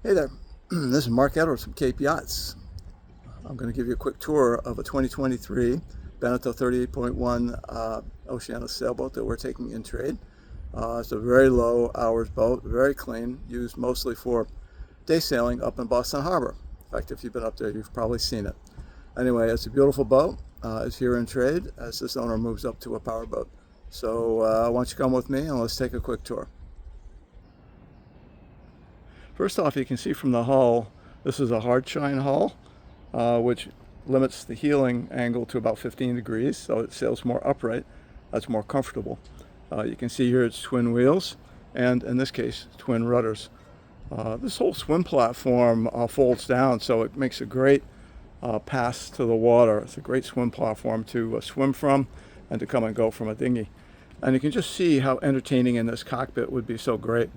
Hey there, this is Mark Edwards from Cape Yachts. I'm going to give you a quick tour of a 2023 BENETEAU 38.1 Oceanis sailboat that we're taking in trade. It's a very low hours boat, very clean, used mostly for day sailing up in Boston Harbor. In fact, if you've been up there, you've probably seen it. Anyway, it's a beautiful boat. It's here in trade as this owner moves up to a powerboat. So why don't you come with me and let's take a quick tour. First off, you can see from the hull, this is a hard chine hull, which limits the heeling angle to about 15 degrees, so it sails more upright. That's more comfortable. You can see here it's twin wheels, and in this case, twin rudders. This whole swim platform folds down, so it makes a great pass to the water. It's a great swim platform to swim from and to come and go from a dinghy. And you can just see how entertaining in this cockpit would be so great.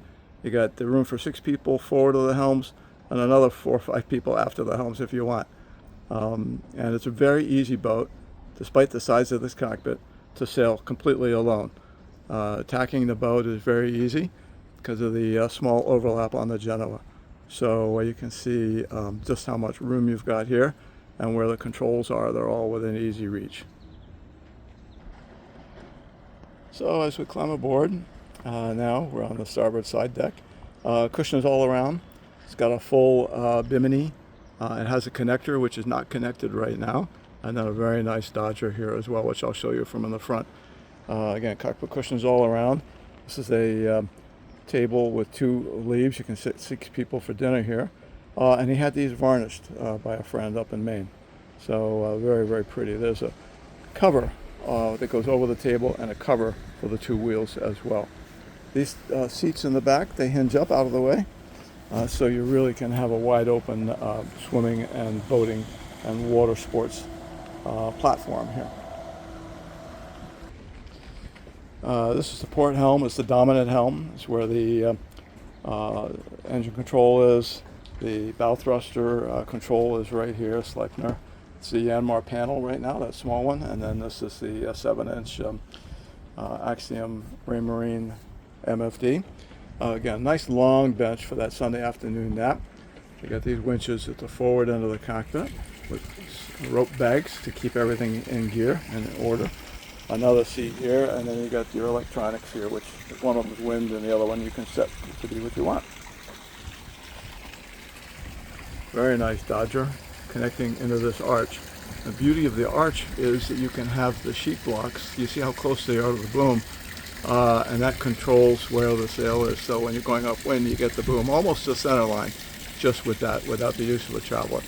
You got the room for 6 people forward of the helms and another 4 or 5 people after the helms if you want. And it's a very easy boat, despite the size of this cockpit, to sail completely alone. Tacking the boat is very easy because of the small overlap on the Genoa. So you can see just how much room you've got here and where the controls are. They're all within easy reach. So as we climb aboard, now we're on the starboard side deck. Cushions all around. It's got a full Bimini. It has a connector which is not connected right now, and then a very nice Dodger here as well, which I'll show you from in the front. Again, cockpit cushions all around. This is a table with 2 leaves. You can sit 6 people for dinner here. And he had these varnished by a friend up in Maine. So very, very pretty. There's a cover that goes over the table and a cover for the 2 wheels as well. These seats in the back, they hinge up out of the way, so you really can have a wide open swimming and boating and water sports platform here. This is the port helm. It's the dominant helm. It's where the engine control is. The bow thruster control is right here, Sleipner. It's the Yanmar panel right now, that small one, and then this is the 7-inch Axiom Raymarine MFD. Again, nice long bench for that Sunday afternoon nap. You got these winches at the forward end of the cockpit with rope bags to keep everything in gear and in order. Another seat here, and then you got your electronics here, which one of them is wind and the other one you can set to be what you want. Very nice Dodger connecting into this arch. The beauty of the arch is that you can have the sheet blocks. You see how close they are to the boom, and that controls where the sail is. So when you're going upwind, you get the boom almost to center line, just with that, without the use of a traveler.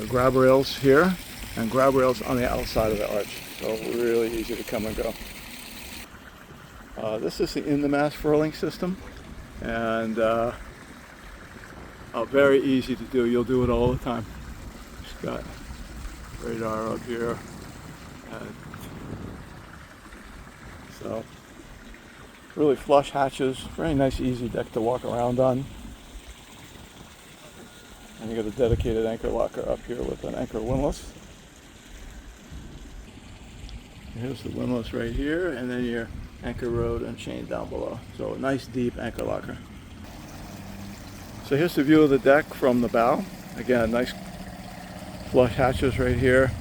Grab rails here, and grab rails on the outside of the arch. So really easy to come and go. This is the In-Mast Furling system, and very easy to do. You'll do it all the time. It's got radar up here, and so really flush hatches. Very nice, easy deck to walk around on. And you got a dedicated anchor locker up here with an anchor windlass. Here's the windlass right here, and then your anchor rod and chain down below. So a nice deep anchor locker. So here's the view of the deck from the bow. Again, nice flush hatches right here.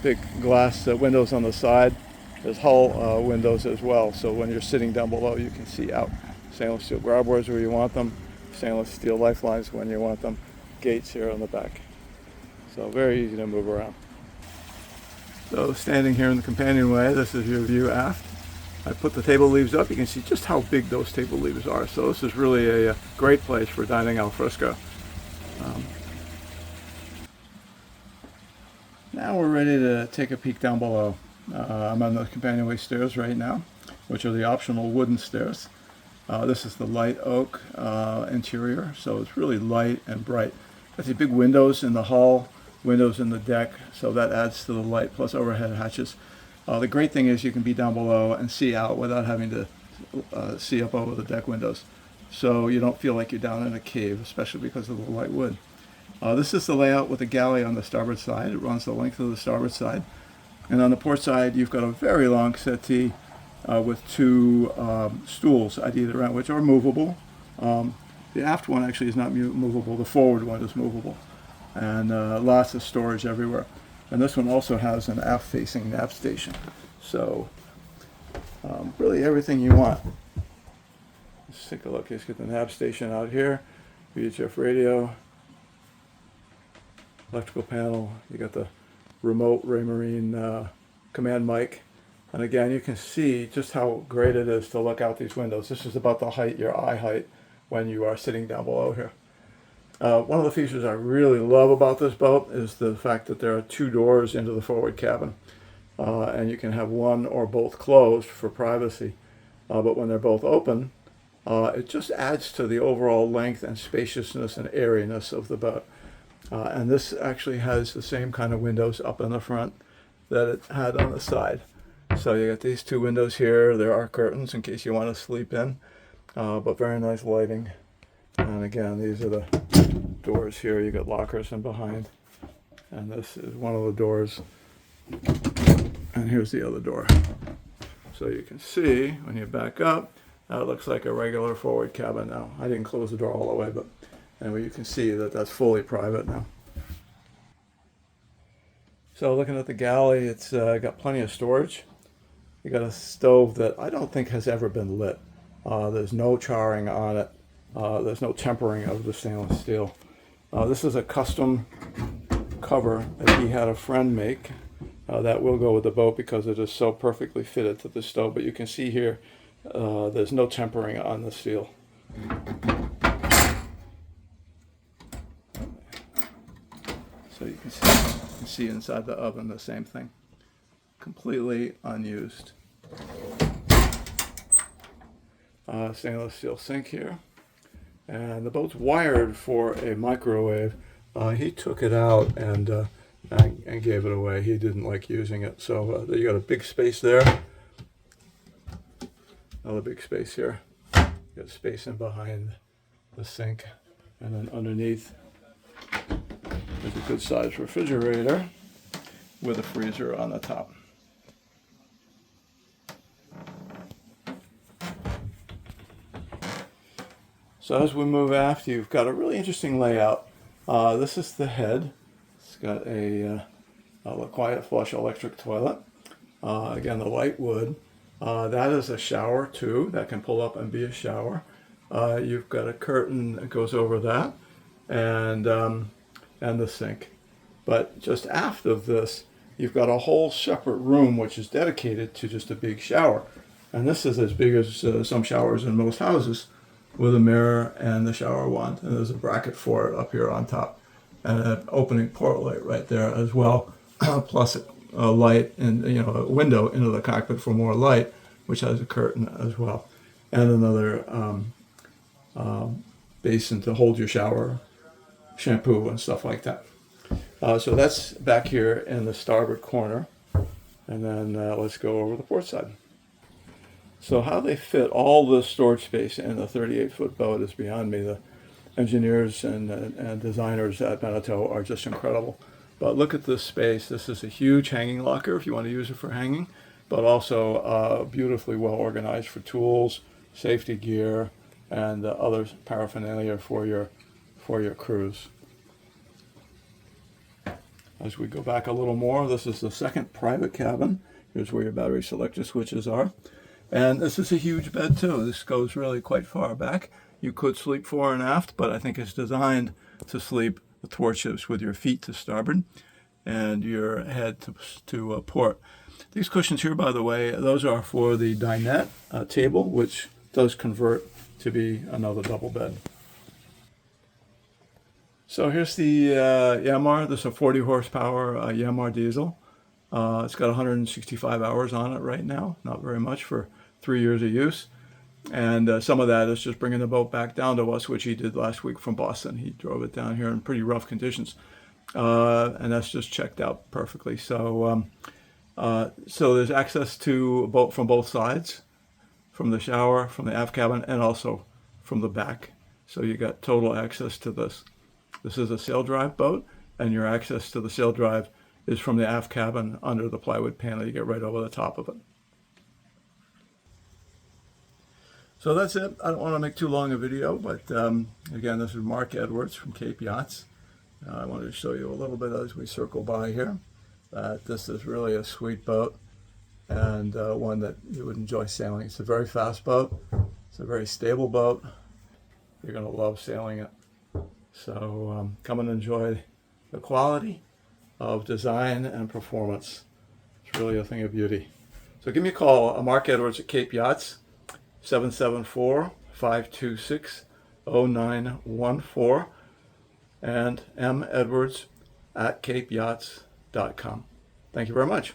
Big glass windows on the side. There's hull windows as well, so when you're sitting down below you can see out. Stainless steel grab boards where you want them. Stainless steel lifelines when you want them. Gates here on the back. So very easy to move around. So standing here in the companionway, this is your view aft. I put the table leaves up. You can see just how big those table leaves are. So this is really a great place for dining al fresco. Now we're ready to take a peek down below. I'm on the companionway stairs right now, which are the optional wooden stairs. This is the light oak interior, so it's really light and bright. Got these big windows in the hull, windows in the deck, so that adds to the light, plus overhead hatches. The great thing is you can be down below and see out without having to see up over the deck windows. So you don't feel like you're down in a cave, especially because of the light wood. This is the layout with the galley on the starboard side. It runs the length of the starboard side. And on the port side, you've got a very long settee with 2 stools at either end, which are movable. The aft one actually is not movable. The forward one is movable, and lots of storage everywhere. And this one also has an aft-facing nav station. So really everything you want. Let's take a look. Let's get the nav station out here. VHF radio, electrical panel. You got the remote Raymarine command mic. And again, you can see just how great it is to look out these windows. This is about the height, your eye height, when you are sitting down below here. One of the features I really love about this boat is the fact that there are two doors into the forward cabin. And you can have one or both closed for privacy. But when they're both open, it just adds to the overall length and spaciousness and airiness of the boat. And this actually has the same kind of windows up in the front that it had on the side. So you got these two windows here. There are curtains in case you want to sleep in, but very nice lighting. And again, these are the doors here. You got lockers in behind. And this is one of the doors. And here's the other door. So you can see when you back up, it looks like a regular forward cabin now. I didn't close the door all the way, but anyway, you can see that that's fully private now. So looking at the galley, it's got plenty of storage. You got a stove that I don't think has ever been lit. There's no charring on it. There's no tempering of the stainless steel. This is a custom cover that he had a friend make. That will go with the boat because it is so perfectly fitted to the stove. But you can see here, there's no tempering on the steel. So you can see inside the oven the same thing. Completely unused. Stainless steel sink here. And the boat's wired for a microwave. He took it out and gave it away. He didn't like using it. So you got a big space there. Another big space here. You got space in behind the sink. And then underneath, there's a good sized refrigerator with a freezer on the top. So as we move aft, you've got a really interesting layout. This is the head. It's got a quiet flush electric toilet. Again, the light wood. That is a shower too. That can pull up and be a shower. You've got a curtain that goes over that, and the sink. But just aft of this, you've got a whole separate room which is dedicated to just a big shower. And this is as big as some showers in most houses, with a mirror and the shower wand. And there's a bracket for it up here on top. And an opening port light right there as well, plus a light and a window into the cockpit for more light, which has a curtain as well. And another basin to hold your shower, shampoo and stuff like that. So that's back here in the starboard corner. And then let's go over the port side. So how they fit all the storage space in a 38-foot boat is beyond me. The engineers and designers at BENETEAU are just incredible. But look at this space. This is a huge hanging locker if you want to use it for hanging, but also beautifully well organized for tools, safety gear, and other paraphernalia for your cruise. As we go back a little more, this is the second private cabin. Here's where your battery selector switches are. And this is a huge bed too. This goes really quite far back. You could sleep fore and aft, but I think it's designed to sleep athwartships with your feet to starboard and your head to port. These cushions here, by the way, those are for the dinette table, which does convert to be another double bed. So here's the Yanmar. This is a 40 horsepower Yanmar diesel. It's got 165 hours on it right now. Not very much for 3 years of use. And some of that is just bringing the boat back down to us, which he did last week from Boston. He drove it down here in pretty rough conditions. And that's just checked out perfectly. So so there's access to a boat from both sides, from the shower, from the aft cabin, and also from the back. So you got total access to this. This is a sail drive boat, and your access to the sail drive is from the aft cabin under the plywood panel. You get right over the top of it. So that's it. I don't want to make too long a video, but again, this is Mark Edwards from Cape Yachts. I wanted to show you a little bit as we circle by here that this is really a sweet boat, and one that you would enjoy sailing. It's a very fast boat. It's a very stable boat. You're going to love sailing it. So come and enjoy the quality of design and performance. It's really a thing of beauty. So give me a call, Mark Edwards at Cape Yachts, 774-526-0914, and medwards@capeyachts.com. Thank you very much.